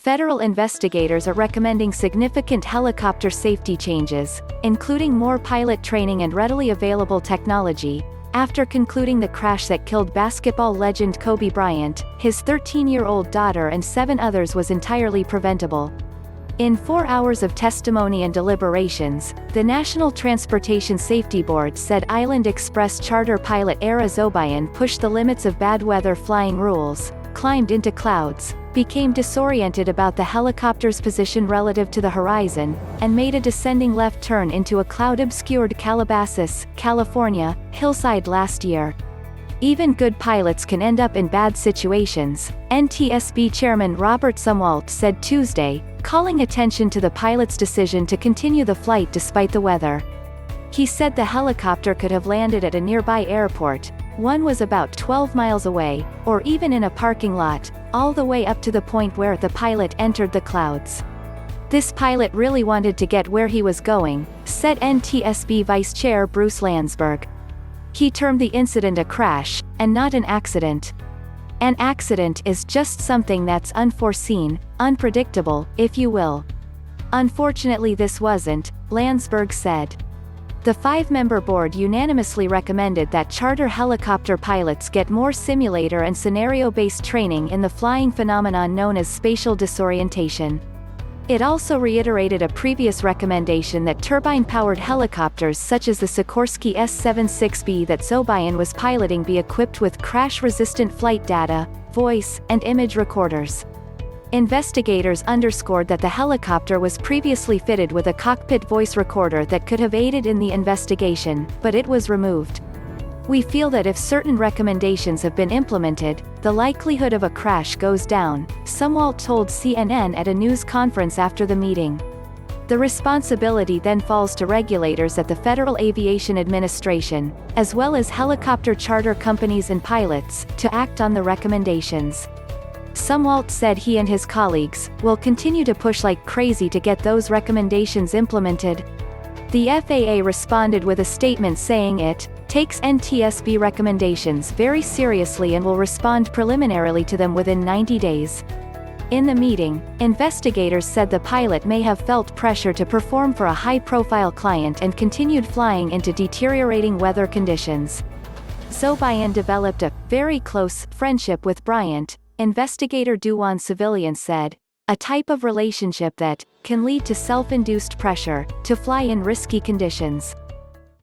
Federal investigators are recommending significant helicopter safety changes, including more pilot training and readily available technology. After concluding the crash that killed basketball legend Kobe Bryant, his 13-year-old daughter and 7 others was entirely preventable. In 4 hours of testimony and deliberations, the National Transportation Safety Board said Island Express charter pilot Ara Zobayan pushed the limits of bad weather flying rules, climbed into clouds, became disoriented about the helicopter's position relative to the horizon, and made a descending left turn into a cloud-obscured Calabasas, California, hillside last year. Even good pilots can end up in bad situations, NTSB Chairman Robert Sumwalt said Tuesday, calling attention to the pilot's decision to continue the flight despite the weather. He said the helicopter could have landed at a nearby airport, one was about 12 miles away, or even in a parking lot, all the way up to the point where the pilot entered the clouds. This pilot really wanted to get where he was going, said NTSB Vice Chair Bruce Landsberg. He termed the incident a crash, and not an accident. An accident is just something that's unforeseen, unpredictable, if you will. Unfortunately this wasn't, Landsberg said. The 5-member board unanimously recommended that charter helicopter pilots get more simulator and scenario-based training in the flying phenomenon known as spatial disorientation. It also reiterated a previous recommendation that turbine-powered helicopters such as the Sikorsky S-76B that Zobayan was piloting be equipped with crash-resistant flight data, voice, and image recorders. Investigators underscored that the helicopter was previously fitted with a cockpit voice recorder that could have aided in the investigation, but it was removed. We feel that if certain recommendations have been implemented, the likelihood of a crash goes down, Sumwalt told CNN at a news conference after the meeting. The responsibility then falls to regulators at the Federal Aviation Administration, as well as helicopter charter companies and pilots, to act on the recommendations. Sumwalt said he and his colleagues will continue to push like crazy to get those recommendations implemented. The FAA responded with a statement saying it takes NTSB recommendations very seriously and will respond preliminarily to them within 90 days. In the meeting, investigators said the pilot may have felt pressure to perform for a high-profile client and continued flying into deteriorating weather conditions. Zobayan developed a very close friendship with Bryant, investigator Dujuan Sevillian said, a type of relationship that can lead to self-induced pressure to fly in risky conditions.